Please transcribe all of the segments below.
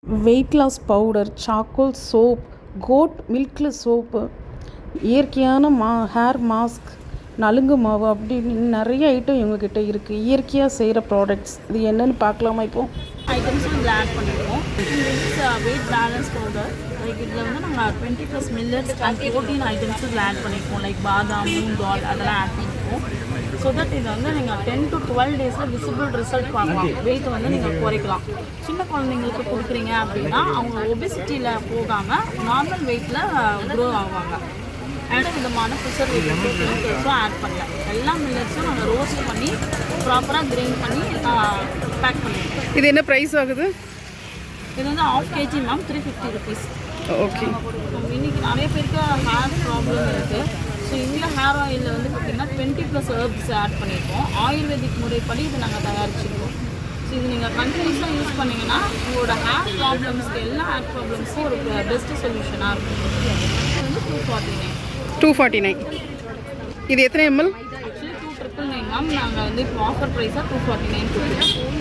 Wait loss powder, charcoal soap, goat மில்க்ல soap, இயற்கையான hair mask, நலுங்கு மாவு அப்படின்னு நிறைய ஐட்டம் இவங்கக்கிட்ட இருக்குது. இயற்கையாக செய்கிற ப்ராடக்ட்ஸ் இது என்னென்னு பார்க்கலாமா? இப்போது ஐட்டம்ஸ் இதில் ஆட் பண்ணியிருக்கோம். வெயிட் பேலன்ஸ் பவுடர், லைக் இதில் வந்து நாங்கள் 20+ மில்லட்ஸ் அண்ட் ப்ரோட்டீன் ஐட்டம்ஸ் இதில் ஆட் பண்ணியிருக்கோம். லைக் பாதாம், மூங் தால் அதெல்லாம் ஆட் பண்ணியிருக்கோம். ஸோ தட் இது வந்து நீங்கள் 10 to 12 டேஸில் விசிபிள் ரிசல்ட் பார்க்கலாம். வெயிட் வந்து நீங்கள் குறைக்கலாம். சின்ன குழந்தைங்களுக்கு கொடுக்குறீங்க அப்படின்னா அவங்க ஒபிசிட்டியில் போகாமல் நார்மல் வெயிட்டில் க்ரோ ஆவாங்க. எந்த விதமான ப்ரிசர்வேட்டிவ்ஸும் ஆட் பண்ணல. எல்லா மில்லட்ஸும் நாங்கள் ரோஸ்ட் பண்ணி ப்ராப்பராக கிரைண்ட் பண்ணி பேக் பண்ணியிருக்கோம். இது என்ன ப்ரைஸ் ஆகுது? இது வந்து 1/2 kg மேம், 350 rupees. ஓகே. இன்னைக்கு நிறைய பேருக்கு ஹேர் ப்ராப்ளம் இருக்குது. ஸோ இந்த ஹேர் ஆயிலில் வந்து பார்த்திங்கன்னா 20+ ஹெர்ப்ஸ் ஆட் பண்ணியிருக்கோம். ஆயுர்வேதிக் முறைப்படி இது நாங்கள் தயாரிச்சிருக்கோம். ஸோ இது நீங்கள் கண்டினியூஸாக யூஸ் பண்ணிங்கன்னா உங்களோட ஹேர் ப்ராப்ளம்ஸ்க்கு எல்லா ஹேர் ப்ராப்ளம்ஸும் ஒரு பெஸ்ட்டு சொல்யூஷனாக இருக்கும். இது வந்து 249. இது எத்தனை ml? Actually 299 ma'am. நாங்கள் வந்து இப்போ ஆஃபர் ப்ரைஸாக 249 கொடுத்துருக்கோம்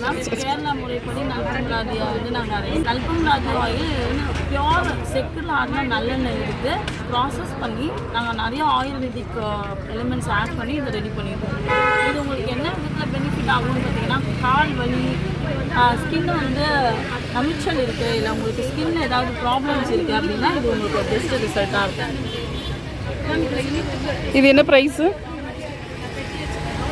மேம். கேரளா முறைப்படி நல்பம்ராதியா வந்து நாங்கள் நல்பம்ராதி ஆயில் பியோர் செக்குல ஆடின நல்லெண்ணெய் எடுத்து ப்ராசஸ் பண்ணி நாங்கள் நிறைய ஆயுர்வேதிக் எலிமெண்ட்ஸ் ஆட் பண்ணி இதை ரெடி பண்ணியிருக்கோம். இது உங்களுக்கு என்ன விதத்தில் பெனிஃபிட் ஆகும்னு பார்த்தீங்கன்னா, கால் வலி, ஸ்கின் வந்து நமிச்சல் இருக்குது, இல்லை உங்களுக்கு ஸ்கின் ஏதாவது ப்ராப்ளம்ஸ் இருக்குது அப்படின்னா இது உங்களுக்கு பெஸ்ட் ரிசல்ட்டாக இருக்கும். இது என்ன ப்ரைஸு?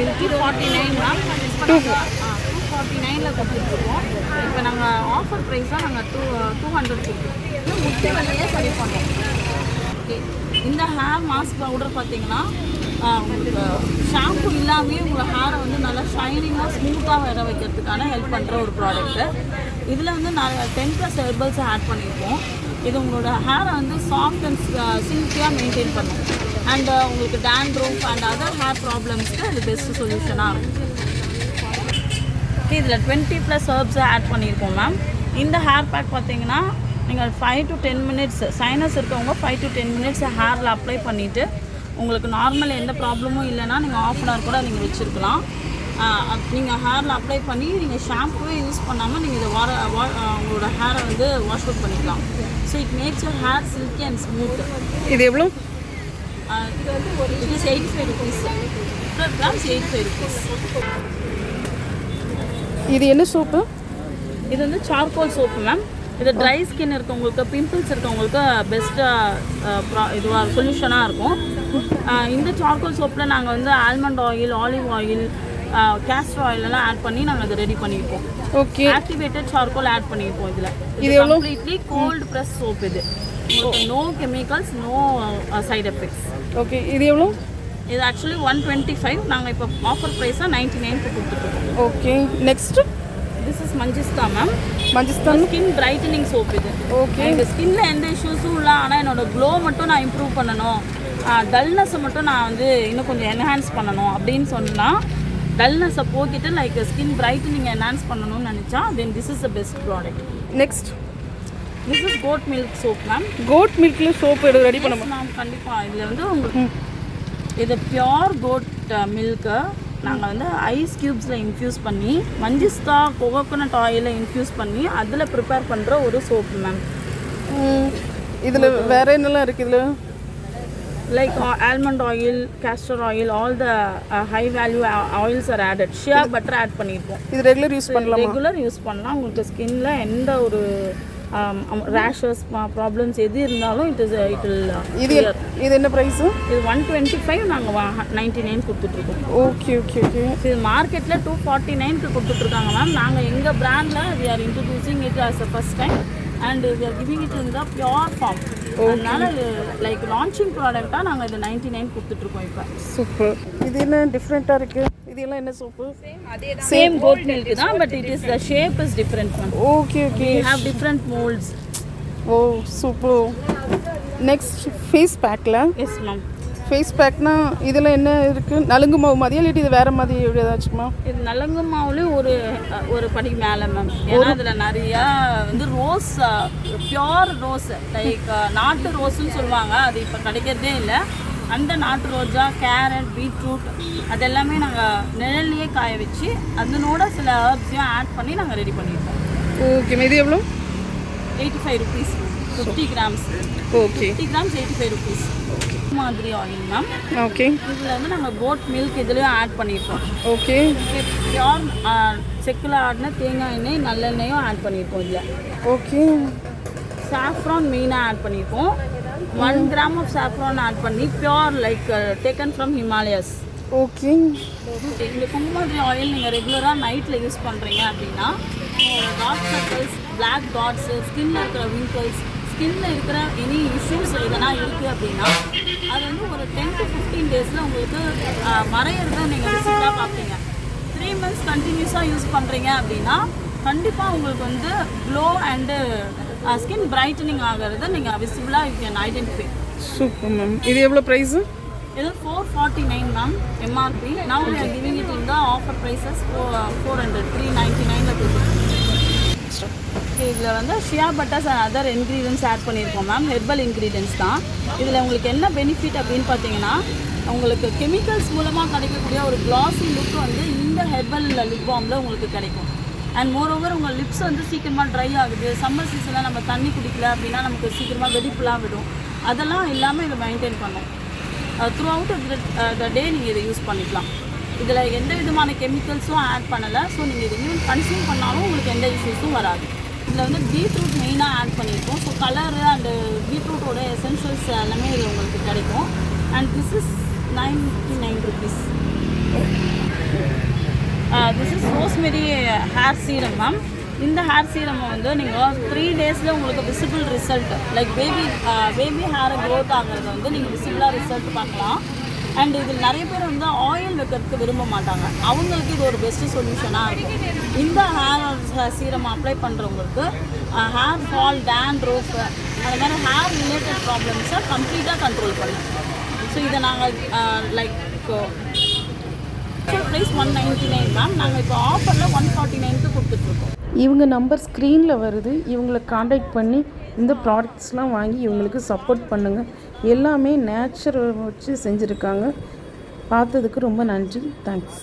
இது 249 மேம். 249 கொடுத்துருக்கோம். இப்போ நாங்கள் ஆஃபர் ப்ரைஸாக நாங்கள் 200 கொடுத்துருக்கோம். முட்டை வழியே சரி பண்ணோம். ஓகே. இந்த ஹேர் மாஸ்க் பவுடர் பார்த்தீங்கன்னா உங்களுக்கு ஷாம்பு இல்லாமல் உங்கள் ஹேரை வந்து நல்லா ஷைனிங்காக ஸ்மூத்தாக வர வைக்கிறதுக்கான ஹெல்ப் பண்ணுற ஒரு ப்ராடக்ட்டு. இதில் வந்து நிறைய 10+ ஹெர்பல்ஸ் ஆட் பண்ணியிருக்கோம். இது உங்களோட ஹேரை வந்து சாஃப்ட் அண்ட் சில்கியாக மெயின்டைன் பண்ணும். அண்ட் உங்களுக்கு டேண்ட்ரஃப் அண்ட் அதர் ஹேர் ப்ராப்ளம்ஸ்க்கு அது பெஸ்ட் சொல்யூஷனாக இருக்கும். ஓகே. இதில் 20+ ஹெர்ப்ஸ் ஆட் பண்ணியிருக்கோம் மேம். இந்த ஹேர் பேக் பார்த்தீங்கன்னா நீங்கள் 5 to 10 minutes, சைனஸ் இருக்கவங்க 5 to 10 minutes ஹேரில் அப்ளை பண்ணிவிட்டு உங்களுக்கு நார்மல் எந்த ப்ராப்ளமும் இல்லைன்னா நீங்கள் 1/2 hour கூட நீங்கள் வச்சுருக்கலாம். நீங்கள் ஹேரில் அப்ளை பண்ணி நீங்கள் ஷாம்புவே யூஸ் பண்ணாமல் நீங்கள் இதை உங்களோட ஹேரை வந்து வாஷ் அவுட் பண்ணிக்கலாம். So it makes your hair silky and smooth. இது எவ்வளோ? It is 85 rupees. 100 grams 85 rupees. இது என்ன சோப்பு? இது வந்து சார்கோல் சோப்பு மேம். இது ட்ரை ஸ்கின் இருக்கவங்களுக்கு, பிம்பிள்ஸ் இருக்கவங்களுக்கு பெஸ்ட்டாக இதுவாக சொல்யூஷனாக இருக்கும். இந்த சார்கோல் சோப்பில் நாங்கள் வந்து almond oil, olive oil, castor ஆயிலெல்லாம் ஆட் பண்ணி நாங்கள் அதை ரெடி பண்ணியிருக்கோம். ஓகே. ஆக்டிவேட்டட் சார்கோல் ஆட் பண்ணியிருக்கோம். இது எவ்வளோ? Completely cold press soap. இது no chemicals, no side effects. Okay. இது எவ்வளோ? இது ஆக்சுவலி 125. நாங்கள் இப்போ ஆஃபர் ப்ரைஸாக 99 கொடுத்துருக்கோம். Okay. Next this is manjistha ma'am. மஞ்சிஸ்தான் ஸ்கின் பிரைட்டனிங் சோப் இது. ஓகே. எங்கள் ஸ்கின்னில் எந்த இஷ்யூஸும் இல்லை, ஆனால் என்னோடய க்ளோ மட்டும் நான் இம்ப்ரூவ் பண்ணணும், டல்னஸை மட்டும் நான் வந்து இன்னும் கொஞ்சம் என்ஹான்ஸ் பண்ணணும் அப்படின்னு சொன்னால், டல்னஸை போக்கிட்டு லைக் ஸ்கின் பிரைட்டனிங் என்ஹான்ஸ் பண்ணணும்னு நினச்சா then this is the best product. Next this is goat milk soap ma'am. Goat மில்க்ல சோப்பு ரெடி பண்ண மேம். கண்டிப்பாக இதில் வந்து உங்களுக்கு இது பியோர் கோட் மில்க்கு நாங்கள் வந்து ஐஸ் க்யூப்ஸில் இன்ஃப்யூஸ் பண்ணி மஞ்சிஸ்தா கோகோனட் ஆயிலை இன்ஃப்யூஸ் பண்ணி அதில் ப்ரிப்பேர் பண்ணுற ஒரு சோப்பு மேம். இதில் வேறு என்னெல்லாம் இருக்குது? இதில் like almond oil, castor oil, all the high value oils are added. Shea butter add பண்ணியிருக்கோம். இது ரெகுலர் யூஸ் பண்ணலாம். ரெகுலர் யூஸ் பண்ணலாம். உங்களுக்கு ஸ்கின்ல எந்த ஒரு ரேஷஸ் ப்ராப்ளம்ஸ் எது இருந்தாலும் இது என்ன ப்ரைஸு? இது 125. நாங்கள் 99 கொடுத்துட்ருக்கோம். Okay okay okay. இது மார்க்கெட்டில் 249 கொடுத்துட்ருக்காங்க மேம். நாங்கள் எங்கள் பிராண்டில் we are introducing it as a first time and we are giving it in the pure form. அதனால லைக் லான்ச்சிங் ப்ராடக்டாக நாங்கள் இது 99 கொடுத்துட்ருக்கோம் இப்போ. சூப்பர். இது என்ன டிஃப்ரெண்ட்டாக இருக்குது? இது எல்லாம் என்ன சோப்பு? சேம் கோட் மில்க் தான், but it is the shape is different ma'am. Okay okay. We have different molds. Oh super. Next face பேக்கில். Yes ma'am. ஃபேஸ் பேக்னா இதில் என்ன இருக்குது? நலுங்கு மாவு மாதிரியா இல்லாட்டி இது வேறு மாதிரி எப்படி ஏதாச்சுமா? இது நலுங்கு மாவுலேயும் ஒரு படி மேலே மேம். ஏன்னா அதில் நிறையா வந்து ரோஸ், பியோர் ரோஸ், லைக் நாட்டு ரோஸுன்னு சொல்லுவாங்க. அது இப்போ கிடைக்கிறதே இல்லை. அந்த நாட்டு ரோஜா, கேரட், பீட்ரூட் அதெல்லாமே நாங்கள் நிழல்லையே காய வச்சு அதனோட சில ஹெர்ப்ஸையும் ஆட் பண்ணி நாங்கள் ரெடி பண்ணியிருக்கோம். Okay ma'am. இது எவ்வளோ? 85 rupees. 50 grams. Okay. 50 grams 85 rupees. மாதிரி ஆயில் மேம். ஓகே. இதில் வந்து நம்ம கோட் மில்க் இதுலேயும் ஆட் பண்ணியிருக்கோம். ஓகே. பியோர் செக்கில் ஆடின தேங்காய் எண்ணெய் நல்லெண்ணெயும் ஆட் பண்ணியிருக்கோம் இதில். ஓகே. சாஃப்ரான் மெயினாக ஆட் பண்ணியிருக்கோம். 1 gram ஆஃப் சாஃப்ரான் ஆட் பண்ணி pure like taken from Himalayas. Okay. இந்த குங்குமாதிரி ஆயில் நீங்கள் ரெகுலராக நைட்டில் யூஸ் பண்ணுறீங்க அப்படின்னா டார்க் சர்க்கிள்ஸ், பிளாக் டாட்ஸு, ஸ்கின்னில் இருக்கிற விங்கிள்ஸ், ஸ்கின்னில் இருக்கிற எனி இஷ்யூஸ் எதனா இருக்குது அப்படின்னா அது வந்து ஒரு 10 to 15 டேஸில் உங்களுக்கு மறையிறத நீங்கள் விசிபிளாக பார்ப்பீங்க. 3 months கண்டினியூஸாக யூஸ் பண்ணுறீங்க அப்படின்னா கண்டிப்பாக உங்களுக்கு வந்து க்ளோ அண்டு ஸ்கின் பிரைட்டனிங் ஆகிறத நீங்கள் விசிபிளாக you can identify. Super ma'am. இது எவ்வளோ ப்ரைஸு? இது 449 ma'am MRP. Now we are giving it in the offer prices 400 399 கொடுத்துருக்கோம். இதில் வந்து shea butters and other ingredients add பண்ணியிருக்கோம் மேம். ஹெர்பல் இன்க்ரீடியன்ஸ் தான். இதில் உங்களுக்கு என்ன பெனிஃபிட் அப்படின்னு பார்த்தீங்கன்னா உங்களுக்கு கெமிக்கல்ஸ் மூலமாக கிடைக்கக்கூடிய ஒரு க்ளாஸி லுக் வந்து இந்த ஹெர்பல் லிப் பாமில் உங்களுக்கு கிடைக்கும். அண்ட் மோரோவர் உங்கள் லிப்ஸ் வந்து சீக்கிரமாக ட்ரை ஆகுது, சம்மர் சீசனில் நம்ம தண்ணி குடிக்கல அப்படின்னா நமக்கு சீக்கிரமாக வெடிப்புலாம் விடும், அதெல்லாம் இல்லாமல் இதை மெயின்டைன் பண்ணும். த்ரூ அவுட் த டே நீங்கள் இதை யூஸ் பண்ணிக்கலாம். இதில் எந்த விதமான கெமிக்கல்ஸும் ஆட் பண்ணலை. ஸோ நீங்கள் இதை ஈவன் கன்சியூம் பண்ணாலும் உங்களுக்கு எந்த இஷ்யூஸும் வராது. இதில் வந்து பீட்ரூட் மெயினாக ஆட் பண்ணியிருக்கோம். ஸோ கலரு அண்டு பீட்ரூட்டோட எசென்ஷியல்ஸ் எல்லாமே இது உங்களுக்கு கிடைக்கும். And this is 99 rupees. This is rosemary hair serum ma'am. இந்த ஹேர் சீரமை வந்து நீங்கள் 3 daysல உங்களுக்கு விசிபிள் ரிசல்ட் லைக் பேபி ஹேரை க்ரோத் ஆகிறது வந்து நீங்கள் விசிபிளாக ரிசல்ட் பார்க்கலாம். அண்ட் இதில் நிறைய பேர் வந்து ஆயில் வைக்கிறதுக்கு விரும்ப மாட்டாங்க, அவங்களுக்கு இது ஒரு பெஸ்ட்டு சொல்யூஷனாக இருக்கும். இந்த ஹேர் சீரம் அப்ளை பண்ணுறவங்களுக்கு ஹேர் ஃபால், டேண்ட்ரஃப், அந்த மாதிரி ஹேர் ரிலேட்டட் ப்ராப்ளம்ஸை கம்ப்ளீட்டாக கண்ட்ரோல் பண்ணும். ஸோ இதை நாங்கள் லைக் ப்ரைஸ் 199 மேம். நாங்கள் இப்போ ஆஃபரில் 149க்கு கொடுத்துட்ருக்கோம். இவங்க நம்பர் ஸ்க்ரீனில் வருது. இவங்களை காண்டாக்ட் பண்ணி இந்த ப்ராடக்ட்ஸ்லாம் வாங்கி இவங்களுக்கு சப்போர்ட் பண்ணுங்கள். எல்லாமே நேச்சுரல் வச்சு செஞ்சுருக்காங்க. பார்த்ததுக்கு ரொம்ப நன்றி. தேங்க்ஸ்.